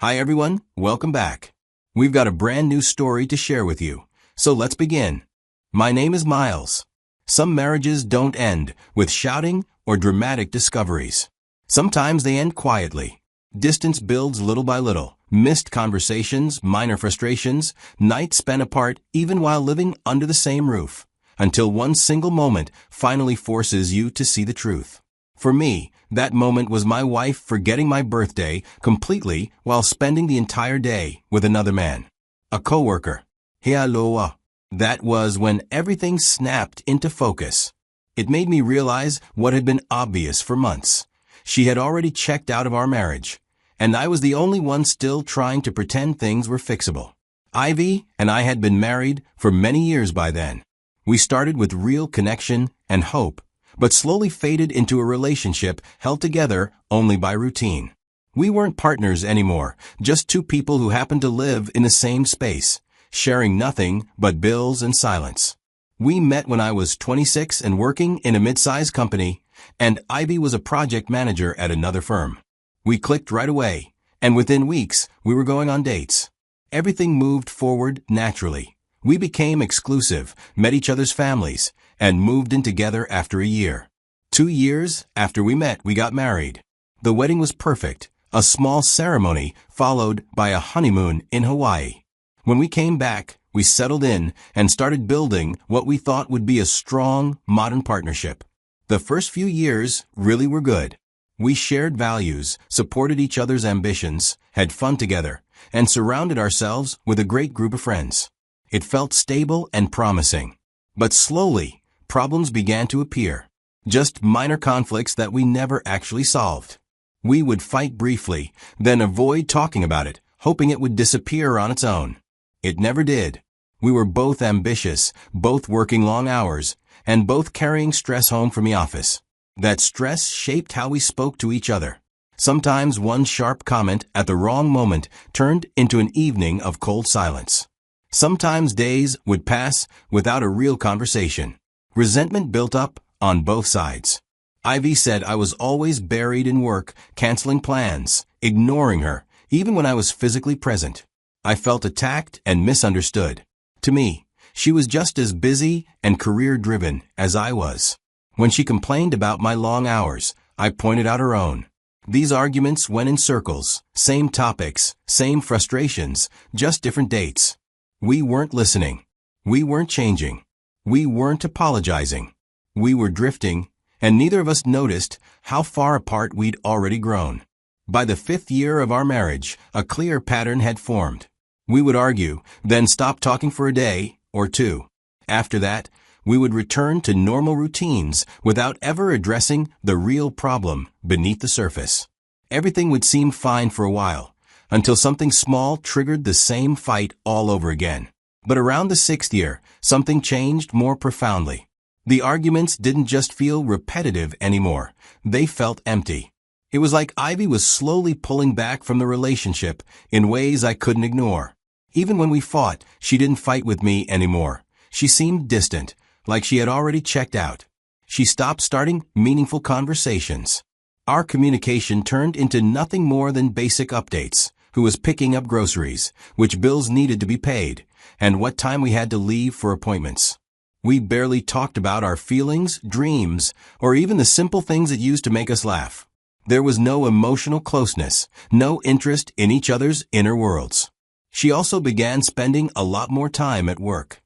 Hi everyone, welcome back. We've got a brand new story to share with you, so let's begin. My name is Miles. Some marriages don't end with shouting or dramatic discoveries. Sometimes they end quietly. Distance builds little by little. Missed conversations, minor frustrations, nights spent apart even while living under the same roof, until one single moment finally forces you to see the truth. For me, that moment was my wife forgetting my birthday completely while spending the entire day with another man. A coworker. Hialoa. That was when everything snapped into focus. It made me realize what had been obvious for months. She had already checked out of our marriage, and I was the only one still trying to pretend things were fixable. Ivy and I had been married for many years by then. We started with real connection and hope, but slowly faded into a relationship held together only by routine. We weren't partners anymore, just two people who happened to live in the same space, sharing nothing but bills and silence. We met when I was 26 and working in a mid-sized company, and Ivy was a project manager at another firm. We clicked right away, and within weeks, we were going on dates. Everything moved forward naturally. We became exclusive, met each other's families, and moved in together after a year. 2 years after we met, we got married. The wedding was perfect, a small ceremony followed by a honeymoon in Hawaii. When we came back, we settled in and started building what we thought would be a strong, modern partnership. The first few years really were good. We shared values, supported each other's ambitions, had fun together, and surrounded ourselves with a great group of friends. It felt stable and promising. But slowly, problems began to appear. Just minor conflicts that we never actually solved. We would fight briefly, then avoid talking about it, hoping it would disappear on its own. It never did. We were both ambitious, both working long hours, and both carrying stress home from the office. That stress shaped how we spoke to each other. Sometimes one sharp comment at the wrong moment turned into an evening of cold silence. Sometimes days would pass without a real conversation. Resentment built up on both sides. Ivy said I was always buried in work, canceling plans, ignoring her, even when I was physically present. I felt attacked and misunderstood. To me, she was just as busy and career-driven as I was. When she complained about my long hours, I pointed out her own. These arguments went in circles, same topics, same frustrations, just different dates. We weren't listening. We weren't changing. We weren't apologizing. We were drifting, and neither of us noticed how far apart we'd already grown. By the 5th year of our marriage, a clear pattern had formed. We would argue, then stop talking for a day or two. After that, we would return to normal routines without ever addressing the real problem beneath the surface. Everything would seem fine for a while, until something small triggered the same fight all over again. But around the 6th year, something changed more profoundly. The arguments didn't just feel repetitive anymore. They felt empty. It was like Ivy was slowly pulling back from the relationship in ways I couldn't ignore. Even when we fought, she didn't fight with me anymore. She seemed distant, like she had already checked out. She stopped starting meaningful conversations. Our communication turned into nothing more than basic updates. Who was picking up groceries, which bills needed to be paid, and what time we had to leave for appointments. We barely talked about our feelings, dreams, or even the simple things that used to make us laugh. There was no emotional closeness, no interest in each other's inner worlds. She also began spending a lot more time at work.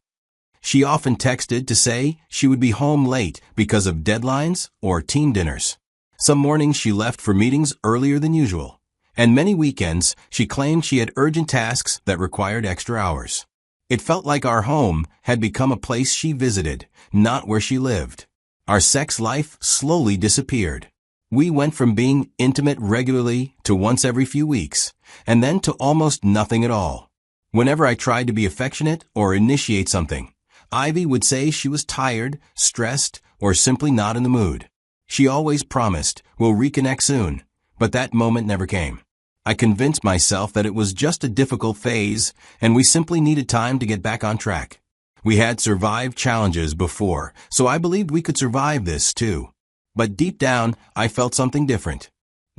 She often texted to say she would be home late because of deadlines or team dinners. Some mornings she left for meetings earlier than usual. And many weekends, she claimed she had urgent tasks that required extra hours. It felt like our home had become a place she visited, not where she lived. Our sex life slowly disappeared. We went from being intimate regularly to once every few weeks, and then to almost nothing at all. Whenever I tried to be affectionate or initiate something, Ivy would say she was tired, stressed, or simply not in the mood. She always promised, "We'll reconnect soon," but that moment never came. I convinced myself that it was just a difficult phase, and we simply needed time to get back on track. We had survived challenges before, so I believed we could survive this too. But deep down, I felt something different.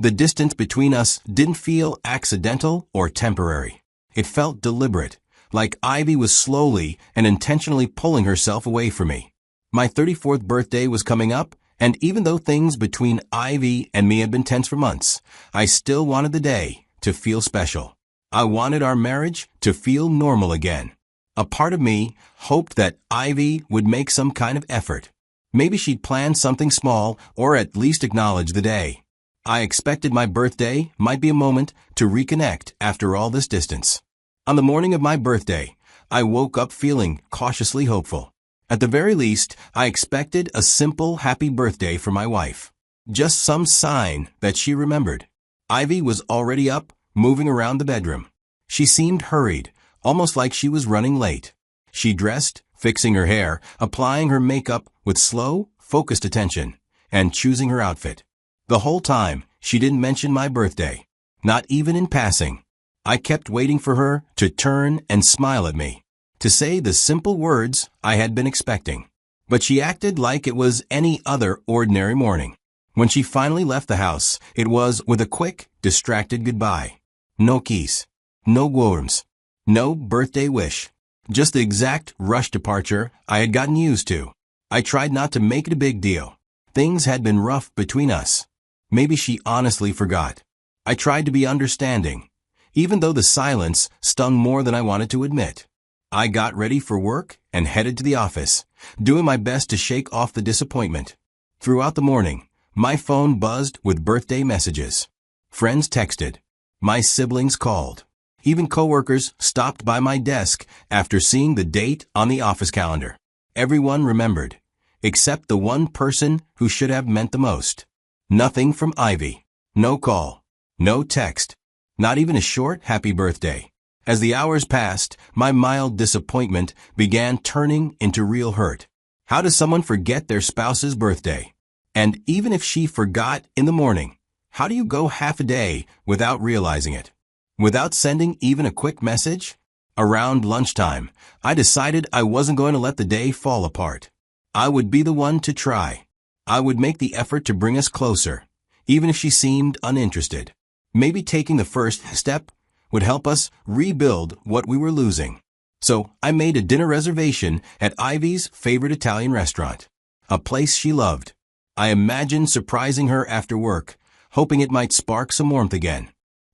The distance between us didn't feel accidental or temporary. It felt deliberate, like Ivy was slowly and intentionally pulling herself away from me. My 34th birthday was coming up, and even though things between Ivy and me had been tense for months, I still wanted the day to feel special. I wanted our marriage to feel normal again. A part of me hoped that Ivy would make some kind of effort. Maybe she'd plan something small or at least acknowledge the day. I expected my birthday might be a moment to reconnect after all this distance. On the morning of my birthday, I woke up feeling cautiously hopeful. At the very least, I expected a simple happy birthday for my wife. Just some sign that she remembered. Ivy was already up, moving around the bedroom. She seemed hurried, almost like she was running late. She dressed, fixing her hair, applying her makeup with slow, focused attention, and choosing her outfit. The whole time, she didn't mention my birthday, not even in passing. I kept waiting for her to turn and smile at me, to say the simple words I had been expecting. But she acted like it was any other ordinary morning. When she finally left the house, it was with a quick, distracted goodbye. No kiss, no worms, no birthday wish. Just the exact rush departure I had gotten used to. I tried not to make it a big deal. Things had been rough between us. Maybe she honestly forgot. I tried to be understanding, even though the silence stung more than I wanted to admit. I got ready for work and headed to the office, doing my best to shake off the disappointment. Throughout the morning, my phone buzzed with birthday messages. Friends texted. My siblings called. Even coworkers stopped by my desk after seeing the date on the office calendar. Everyone remembered, except the one person who should have meant the most. Nothing from Ivy. No call. No text. Not even a short happy birthday. As the hours passed, my mild disappointment began turning into real hurt. How does someone forget their spouse's birthday? And even if she forgot in the morning, how do you go half a day without realizing it? Without sending even a quick message? Around lunchtime, I decided I wasn't going to let the day fall apart. I would be the one to try. I would make the effort to bring us closer, even if she seemed uninterested. Maybe taking the first step would help us rebuild what we were losing. So I made a dinner reservation at Ivy's favorite Italian restaurant, a place she loved. I imagined surprising her after work, hoping it might spark some warmth again.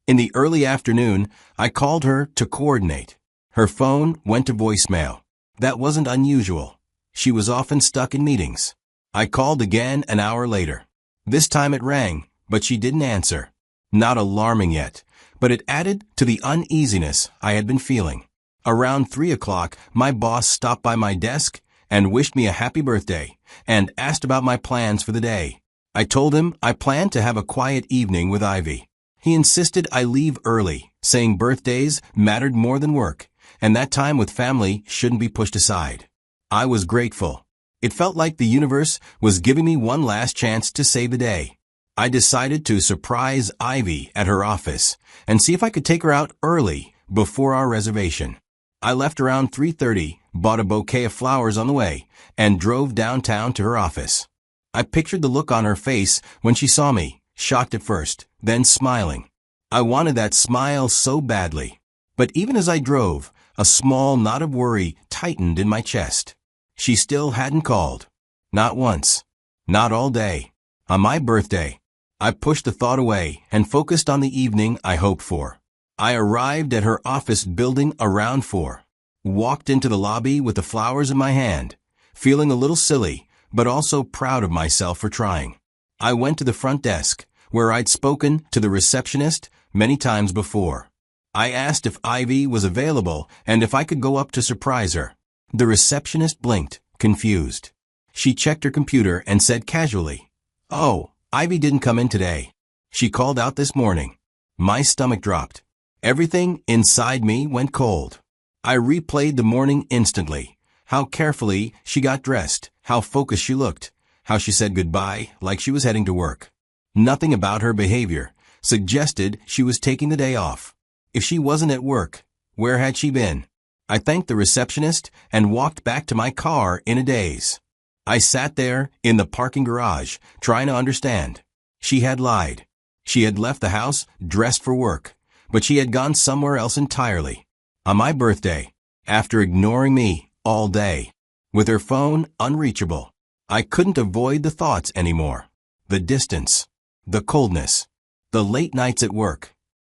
In the early afternoon, I called her to coordinate. Her phone went to voicemail. That wasn't unusual. She was often stuck in meetings. I called again an hour later. This time it rang, but she didn't answer. Not alarming yet, but it added to the uneasiness I had been feeling. Around 3 o'clock, my boss stopped by my desk and wished me a happy birthday and asked about my plans for the day. I told him I planned to have a quiet evening with Ivy. He insisted I leave early, saying birthdays mattered more than work, and that time with family shouldn't be pushed aside. I was grateful. It felt like the universe was giving me one last chance to save the day. I decided to surprise Ivy at her office and see if I could take her out early before our reservation. I left around 3:30, bought a bouquet of flowers on the way, and drove downtown to her office. I pictured the look on her face when she saw me, shocked at first, then smiling. I wanted that smile so badly. But even as I drove, a small knot of worry tightened in my chest. She still hadn't called. Not once. Not all day. On my birthday. I pushed the thought away and focused on the evening I hoped for. I arrived at her office building around 4. Walked into the lobby with the flowers in my hand, feeling a little silly, but also proud of myself for trying. I went to the front desk, where I'd spoken to the receptionist many times before. I asked if Ivy was available and if I could go up to surprise her. The receptionist blinked, confused. She checked her computer and said casually, "Oh, Ivy didn't come in today. She called out this morning." My stomach dropped. Everything inside me went cold. I replayed the morning instantly. How carefully she got dressed, how focused she looked, how she said goodbye like she was heading to work. Nothing about her behavior suggested she was taking the day off. If she wasn't at work, where had she been? I thanked the receptionist and walked back to my car in a daze. I sat there in the parking garage, trying to understand. She had lied. She had left the house, dressed for work, but she had gone somewhere else entirely. On my birthday, after ignoring me all day, with her phone unreachable, I couldn't avoid the thoughts anymore. The distance, the coldness, the late nights at work,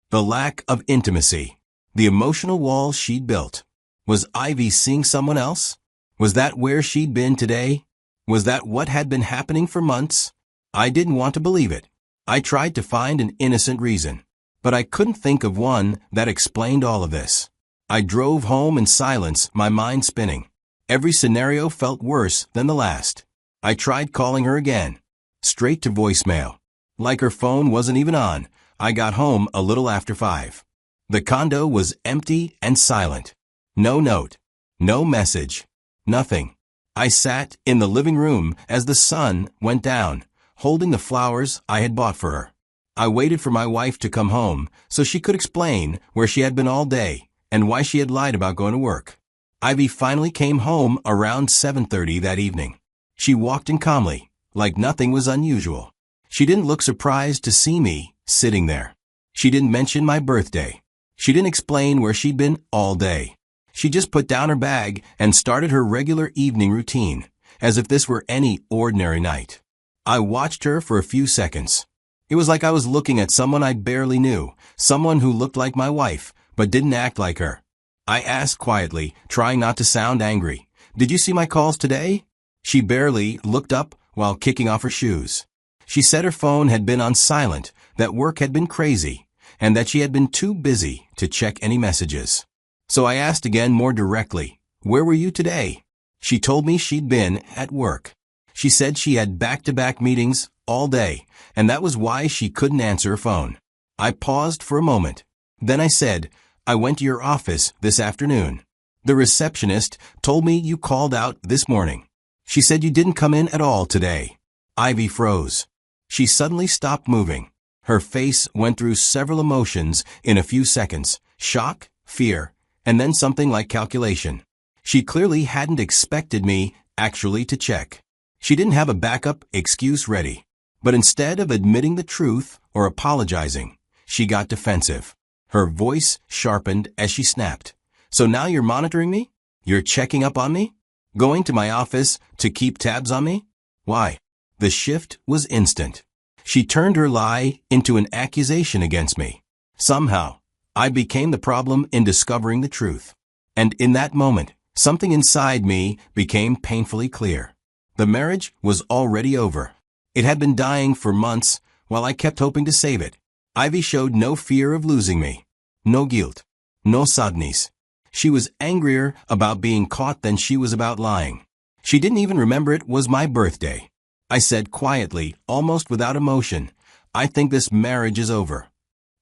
the lack of intimacy, the emotional wall she'd built. Was Ivy seeing someone else? Was that where she'd been today? Was that what had been happening for months? I didn't want to believe it. I tried to find an innocent reason, but I couldn't think of one that explained all of this. I drove home in silence, my mind spinning. Every scenario felt worse than the last. I tried calling her again. Straight to voicemail. Like her phone wasn't even on. I got home a little after 5. The condo was empty and silent. No note. No message. Nothing. I sat in the living room as the sun went down, holding the flowers I had bought for her. I waited for my wife to come home so she could explain where she had been all day and why she had lied about going to work. Ivy finally came home around 7:30 that evening. She walked in calmly, like nothing was unusual. She didn't look surprised to see me sitting there. She didn't mention my birthday. She didn't explain where she'd been all day. She just put down her bag and started her regular evening routine, as if this were any ordinary night. I watched her for a few seconds. It was like I was looking at someone I barely knew, someone who looked like my wife, but didn't act like her. I asked quietly, trying not to sound angry, "Did you see my calls today?" She barely looked up while kicking off her shoes. She said her phone had been on silent, that work had been crazy, and that she had been too busy to check any messages. So I asked again more directly, "Where were you today?" She told me she'd been at work. She said she had back-to-back meetings all day, and that was why she couldn't answer her phone. I paused for a moment. Then I said, "I went to your office this afternoon. The receptionist told me you called out this morning. She said you didn't come in at all today." Ivy froze. She suddenly stopped moving. Her face went through several emotions in a few seconds: shock, fear, and then something like calculation. She clearly hadn't expected me actually to check. She didn't have a backup excuse ready. But instead of admitting the truth or apologizing, she got defensive. Her voice sharpened as she snapped. "So now you're monitoring me? You're checking up on me? Going to my office to keep tabs on me? Why?" The shift was instant. She turned her lie into an accusation against me. Somehow, I became the problem in discovering the truth. And in that moment, something inside me became painfully clear. The marriage was already over. It had been dying for months while I kept hoping to save it. Ivy showed no fear of losing me. No guilt. No sadness. She was angrier about being caught than she was about lying. She didn't even remember it was my birthday. I said quietly, almost without emotion, "I think this marriage is over."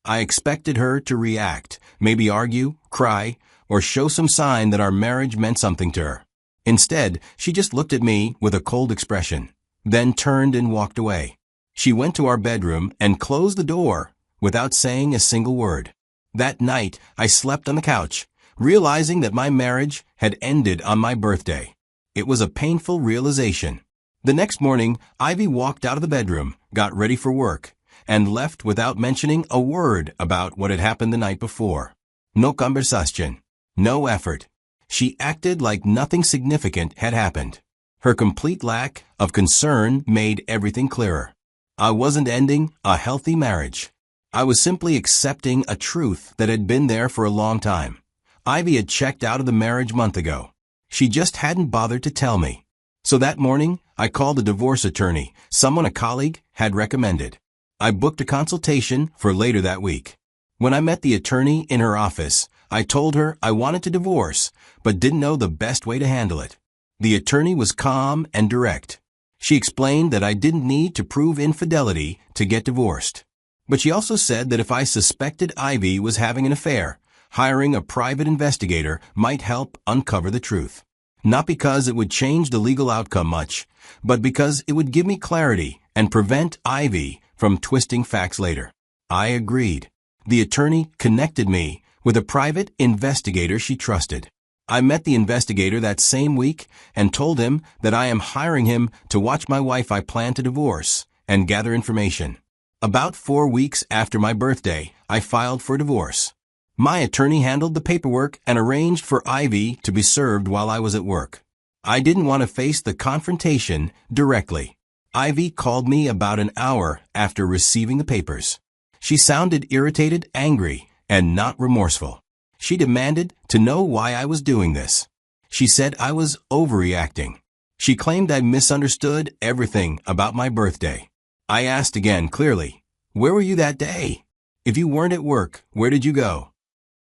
I expected her to react, maybe argue, cry, or show some sign that our marriage meant something to her. Instead, she just looked at me with a cold expression, then turned and walked away. She went to our bedroom and closed the door without saying a single word. That night, I slept on the couch, realizing that my marriage had ended on my birthday. It was a painful realization. The next morning, Ivy walked out of the bedroom, got ready for work, and left without mentioning a word about what had happened the night before. No conversation. No effort. She acted like nothing significant had happened. Her complete lack of concern made everything clearer. I wasn't ending a healthy marriage. I was simply accepting a truth that had been there for a long time. Ivy had checked out of the marriage a month ago. She just hadn't bothered to tell me. So that morning, I called a divorce attorney, someone a colleague had recommended. I booked a consultation for later that week. When I met the attorney in her office, I told her I wanted to divorce, but didn't know the best way to handle it. The attorney was calm and direct. She explained that I didn't need to prove infidelity to get divorced. But she also said that if I suspected Ivy was having an affair, hiring a private investigator might help uncover the truth. Not because it would change the legal outcome much, but because it would give me clarity and prevent Ivy from twisting facts later. I agreed. The attorney connected me with a private investigator she trusted. I met the investigator that same week and told him that I am hiring him to watch my wife I plan to divorce and gather information. About 4 weeks after my birthday, I filed for divorce. My attorney handled the paperwork and arranged for Ivy to be served while I was at work. I didn't want to face the confrontation directly. Ivy called me about an hour after receiving the papers. She sounded irritated, angry, and not remorseful. She demanded to know why I was doing this. She said I was overreacting. She claimed I misunderstood everything about my birthday. I asked again clearly, "Where were you that day? If you weren't at work, where did you go?"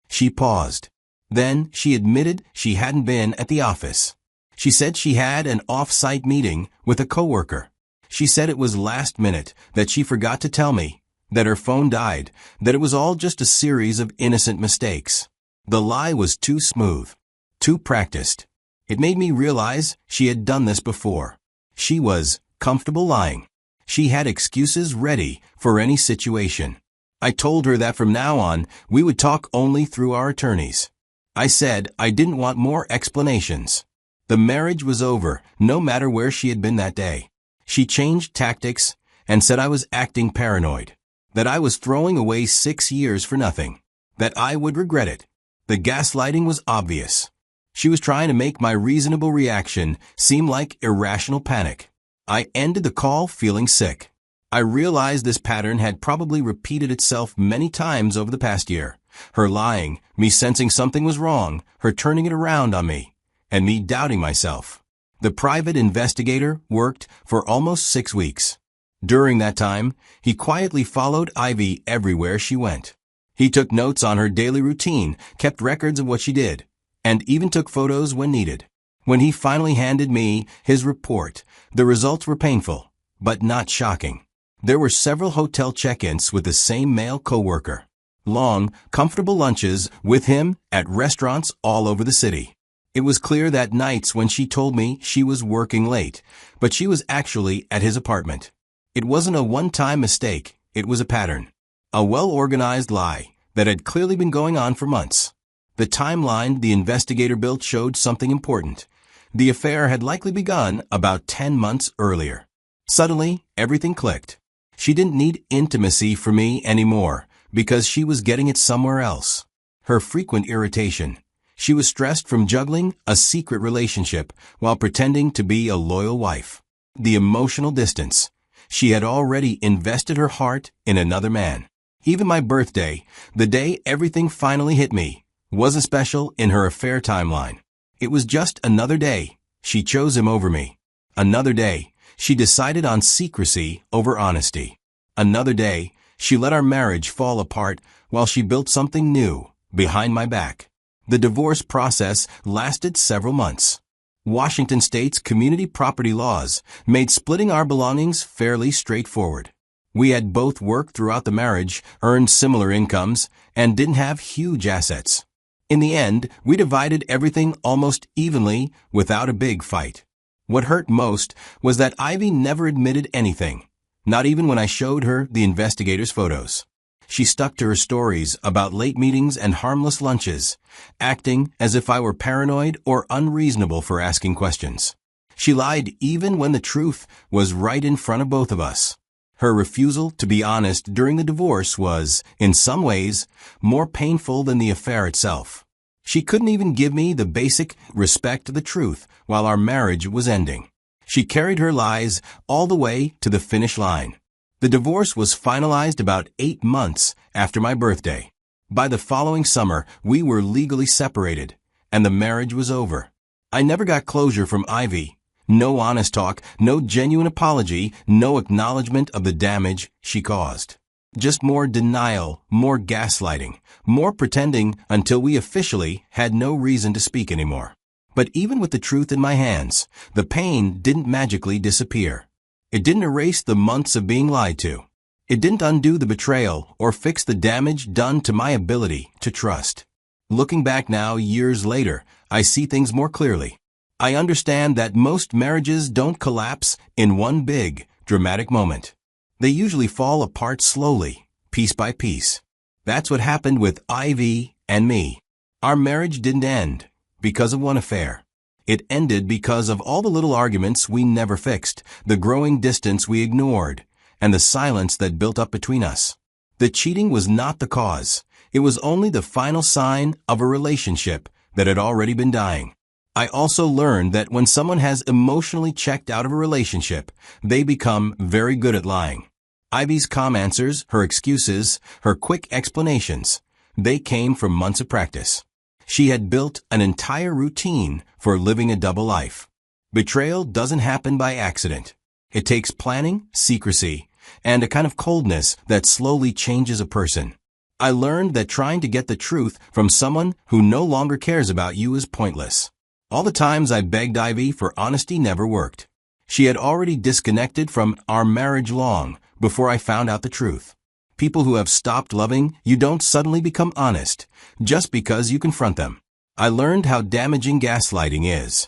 She paused. Then she admitted she hadn't been at the office. She said she had an off-site meeting with a coworker. She said it was last minute, that she forgot to tell me, that her phone died, that it was all just a series of innocent mistakes. The lie was too smooth, too practiced. It made me realize she had done this before. She was comfortable lying. She had excuses ready for any situation. I told her that from now on, we would talk only through our attorneys. I said I didn't want more explanations. The marriage was over, no matter where she had been that day. She changed tactics and said I was acting paranoid, that I was throwing away 6 years for nothing, that I would regret it. The gaslighting was obvious. She was trying to make my reasonable reaction seem like irrational panic. I ended the call feeling sick. I realized this pattern had probably repeated itself many times over the past year. Her lying, me sensing something was wrong, her turning it around on me, and me doubting myself. The private investigator worked for almost 6 weeks. During that time, he quietly followed Ivy everywhere she went. He took notes on her daily routine, kept records of what she did, and even took photos when needed. When he finally handed me his report, the results were painful, but not shocking. There were several hotel check-ins with the same male coworker. Long, comfortable lunches with him at restaurants all over the city. It was clear that nights when she told me she was working late, but she was actually at his apartment. It wasn't a one-time mistake, it was a pattern. A well-organized lie that had clearly been going on for months. The timeline the investigator built showed something important. The affair had likely begun about 10 months earlier. Suddenly, everything clicked. She didn't need intimacy from me anymore because she was getting it somewhere else. Her frequent irritation. She was stressed from juggling a secret relationship while pretending to be a loyal wife. The emotional distance. She had already invested her heart in another man. Even my birthday, the day everything finally hit me, wasn't special in her affair timeline. It was just another day. She chose him over me. Another day. She decided on secrecy over honesty. Another day, she let our marriage fall apart while she built something new behind my back. The divorce process lasted several months. Washington State's community property laws made splitting our belongings fairly straightforward. We had both worked throughout the marriage, earned similar incomes, and didn't have huge assets. In the end, we divided everything almost evenly without a big fight. What hurt most was that Ivy never admitted anything, not even when I showed her the investigator's photos. She stuck to her stories about late meetings and harmless lunches, acting as if I were paranoid or unreasonable for asking questions. She lied even when the truth was right in front of both of us. Her refusal to be honest during the divorce was, in some ways, more painful than the affair itself. She couldn't even give me the basic respect of the truth while our marriage was ending. She carried her lies all the way to the finish line. The divorce was finalized about 8 months after my birthday. By the following summer, we were legally separated, and the marriage was over. I never got closure from Ivy. No honest talk, no genuine apology, no acknowledgement of the damage she caused. Just more denial, more gaslighting, more pretending until we officially had no reason to speak anymore. But even with the truth in my hands, the pain didn't magically disappear. It didn't erase the months of being lied to. It didn't undo the betrayal or fix the damage done to my ability to trust. Looking back now, years later, I see things more clearly. I understand that most marriages don't collapse in one big, dramatic moment. They usually fall apart slowly, piece by piece. That's what happened with Ivy and me. Our marriage didn't end because of one affair. It ended because of all the little arguments we never fixed, the growing distance we ignored, and the silence that built up between us. The cheating was not the cause. It was only the final sign of a relationship that had already been dying. I also learned that when someone has emotionally checked out of a relationship, they become very good at lying. Ivy's calm answers, her excuses, her quick explanations, they came from months of practice. She had built an entire routine for living a double life. Betrayal doesn't happen by accident. It takes planning, secrecy, and a kind of coldness that slowly changes a person. I learned that trying to get the truth from someone who no longer cares about you is pointless. All the times I begged Ivy for honesty never worked. She had already disconnected from our marriage long before I found out the truth. People who have stopped loving you don't suddenly become honest just because you confront them. I learned how damaging gaslighting is.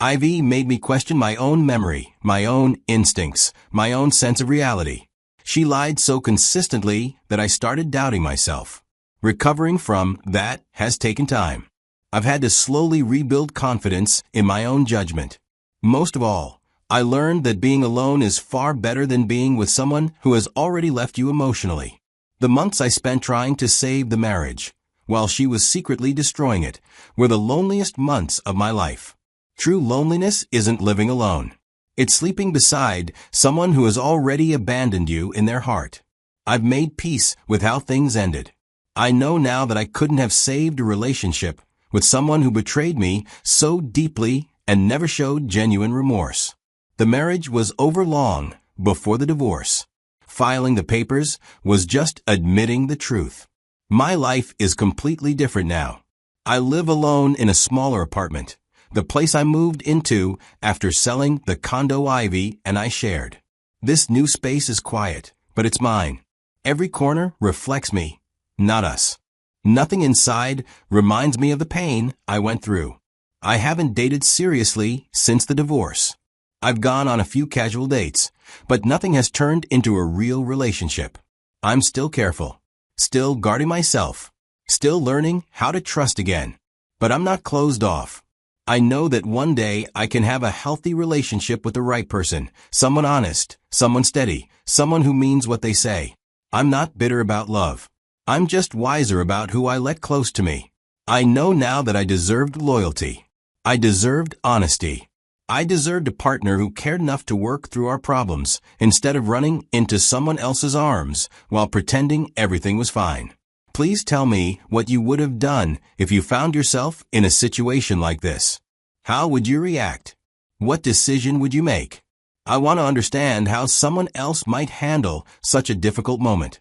Ivy made me question my own memory, my own instincts, my own sense of reality. She lied so consistently that I started doubting myself. Recovering from that has taken time. I've had to slowly rebuild confidence in my own judgment. Most of all, I learned that being alone is far better than being with someone who has already left you emotionally. The months I spent trying to save the marriage, while she was secretly destroying it, were the loneliest months of my life. True loneliness isn't living alone. It's sleeping beside someone who has already abandoned you in their heart. I've made peace with how things ended. I know now that I couldn't have saved a relationship with someone who betrayed me so deeply and never showed genuine remorse. The marriage was over long before the divorce. Filing the papers was just admitting the truth. My life is completely different now. I live alone in a smaller apartment, the place I moved into after selling the condo Ivy and I shared. This new space is quiet, but it's mine. Every corner reflects me, not us. Nothing inside reminds me of the pain I went through. I haven't dated seriously since the divorce. I've gone on a few casual dates, but nothing has turned into a real relationship. I'm still careful, still guarding myself, still learning how to trust again. But I'm not closed off. I know that one day I can have a healthy relationship with the right person, someone honest, someone steady, someone who means what they say. I'm not bitter about love. I'm just wiser about who I let close to me. I know now that I deserved loyalty. I deserved honesty. I deserved a partner who cared enough to work through our problems instead of running into someone else's arms while pretending everything was fine. Please tell me what you would have done if you found yourself in a situation like this. How would you react? What decision would you make? I want to understand how someone else might handle such a difficult moment.